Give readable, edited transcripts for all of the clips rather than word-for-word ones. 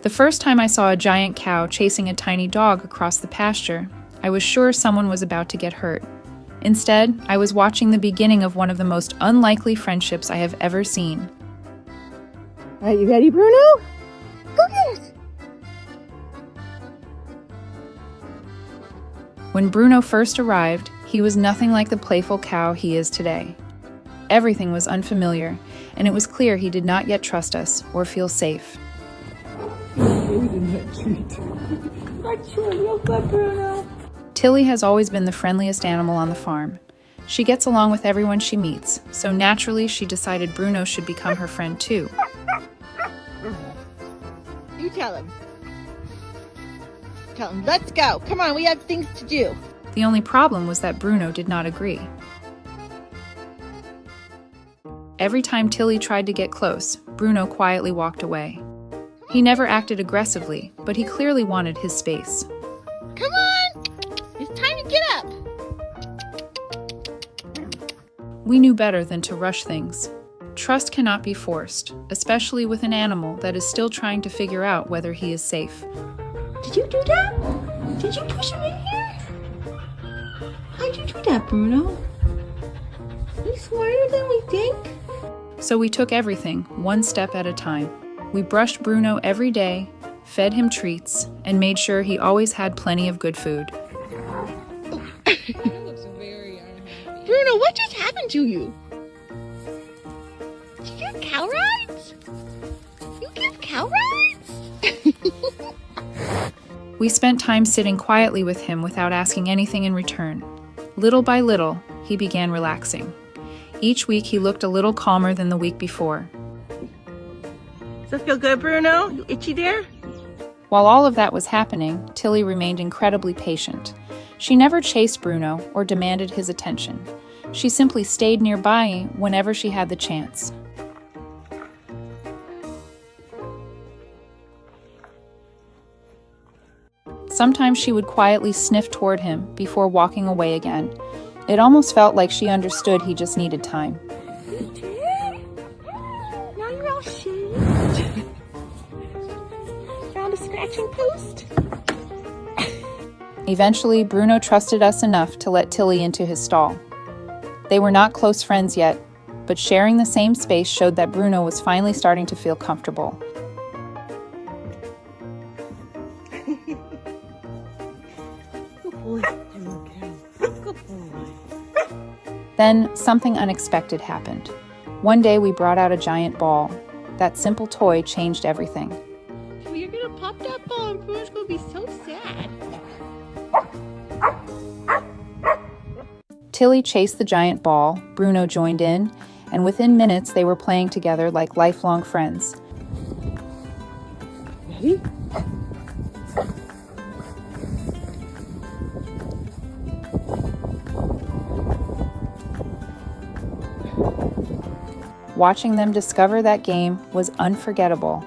The first time I saw a giant cow chasing a tiny dog across the pasture, I was sure someone was about to get hurt. Instead, I was watching the beginning of one of the most unlikely friendships I have ever seen. Are you ready, Bruno? Go get it! When Bruno first arrived, he was nothing like the playful cow he is today. Everything was unfamiliar, and it was clear he did not yet trust us or feel safe. Real good, Bruno. Tilly has always been the friendliest animal on the farm. She gets along with everyone she meets, so naturally she decided Bruno should become her friend too. You tell him. Tell him, let's go. Come on, we have things to do. The only problem was that Bruno did not agree. Every time Tilly tried to get close, Bruno quietly walked away. He never acted aggressively, but he clearly wanted his space. Come on! It's time to get up. We knew better than to rush things. Trust cannot be forced, especially with an animal that is still trying to figure out whether he is safe. Did you do that? Did you push him in here? How'd you do that, Bruno? He's smarter than we think. So we took everything one step at a time. We brushed Bruno every day, fed him treats, and made sure he always had plenty of good food. Bruno, what just happened to you? Did you get cow rides? You give cow rides? We spent time sitting quietly with him without asking anything in return. Little by little, he began relaxing. Each week he looked a little calmer than the week before. Does that feel good, Bruno? You itchy there? While all of that was happening, Tilly remained incredibly patient. She never chased Bruno or demanded his attention. She simply stayed nearby whenever she had the chance. Sometimes she would quietly sniff toward him before walking away again. It almost felt like she understood he just needed time. Now you're all shaved. Found a scratching post? Eventually, Bruno trusted us enough to let Tilly into his stall. They were not close friends yet, but sharing the same space showed that Bruno was finally starting to feel comfortable. Then, something unexpected happened. One day we brought out a giant ball. That simple toy changed everything. Well, you're gonna pop that ball and Bruno's gonna be so sad. Tilly chased the giant ball, Bruno joined in, and within minutes they were playing together like lifelong friends. Ready? Watching them discover that game was unforgettable.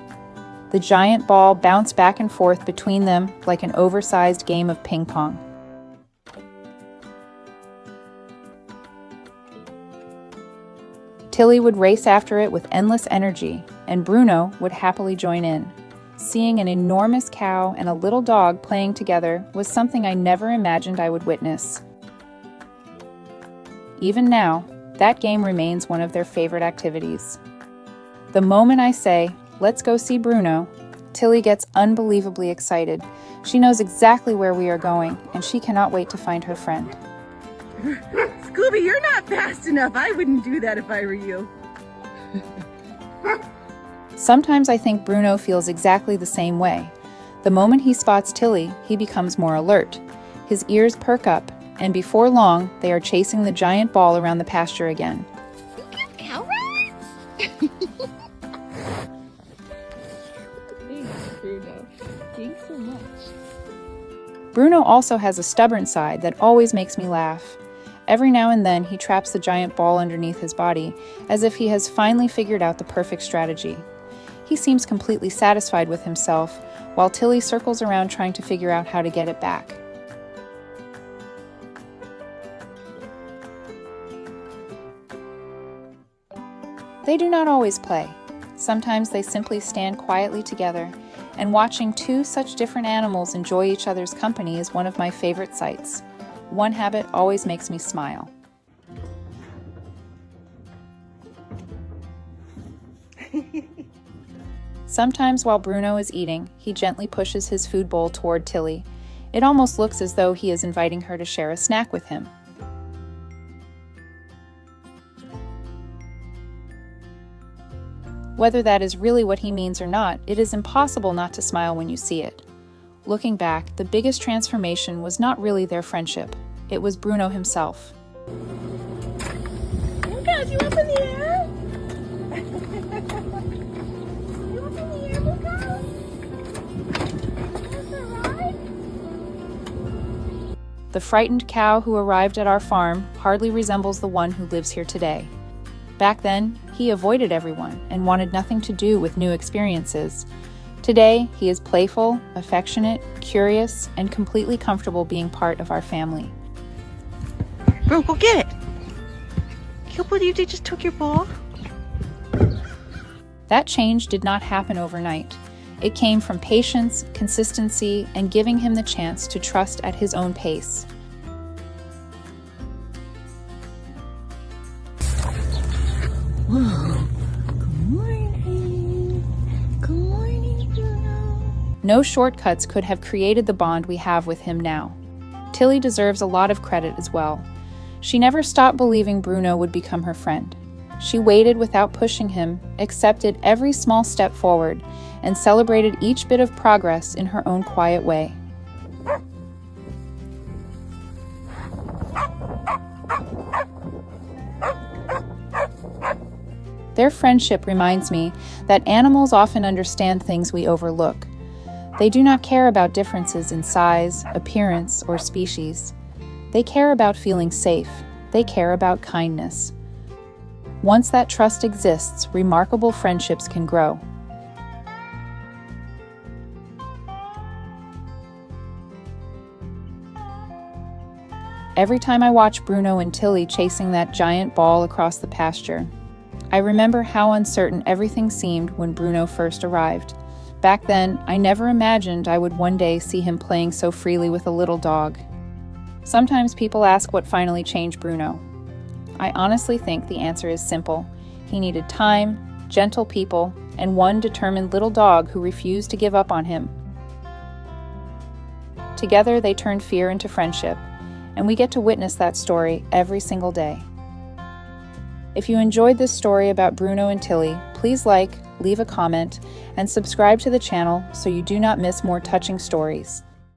The giant ball bounced back and forth between them like an oversized game of ping pong. Tilly would race after it with endless energy, and Bruno would happily join in. Seeing an enormous cow and a little dog playing together was something I never imagined I would witness. Even now, that game remains one of their favorite activities. The moment I say, "Let's go see Bruno," Tilly gets unbelievably excited. She knows exactly where we are going, and she cannot wait to find her friend. Scooby, you're not fast enough. I wouldn't do that if I were you. Sometimes I think Bruno feels exactly the same way. The moment he spots Tilly, he becomes more alert. His ears perk up, and before long, they are chasing the giant ball around the pasture again. You give cow rides? Thanks, Bruno. Thanks so much. Bruno also has a stubborn side that always makes me laugh. Every now and then, he traps the giant ball underneath his body, as if he has finally figured out the perfect strategy. He seems completely satisfied with himself, while Tilly circles around trying to figure out how to get it back. They do not always play. Sometimes they simply stand quietly together, and watching two such different animals enjoy each other's company is one of my favorite sights. One habit always makes me smile. Sometimes while Bruno is eating, he gently pushes his food bowl toward Tilly. It almost looks as though he is inviting her to share a snack with him. Whether that is really what he means or not, it is impossible not to smile when you see it. Looking back, the biggest transformation was not really their friendship. It was Bruno himself. Lucas, you up in the air? You up in the air, Lucas? Want to ride? The frightened cow who arrived at our farm hardly resembles the one who lives here today. Back then, he avoided everyone and wanted nothing to do with new experiences. Today, he is playful, affectionate, curious, and completely comfortable being part of our family. Bro, go get it! I can't believe they just took your ball. That change did not happen overnight. It came from patience, consistency, and giving him the chance to trust at his own pace. Whoa. Good morning. Good morning, Bruno. No shortcuts could have created the bond we have with him now. Tilly deserves a lot of credit as well. She never stopped believing Bruno would become her friend. She waited without pushing him, accepted every small step forward, and celebrated each bit of progress in her own quiet way. Their friendship reminds me that animals often understand things we overlook. They do not care about differences in size, appearance, or species. They care about feeling safe. They care about kindness. Once that trust exists, remarkable friendships can grow. Every time I watch Bruno and Tilly chasing that giant ball across the pasture, I remember how uncertain everything seemed when Bruno first arrived. Back then, I never imagined I would one day see him playing so freely with a little dog. Sometimes people ask what finally changed Bruno. I honestly think the answer is simple. He needed time, gentle people, and one determined little dog who refused to give up on him. Together, they turned fear into friendship, and we get to witness that story every single day. If you enjoyed this story about Bruno and Tilly, please like, leave a comment, and subscribe to the channel so you do not miss more touching stories.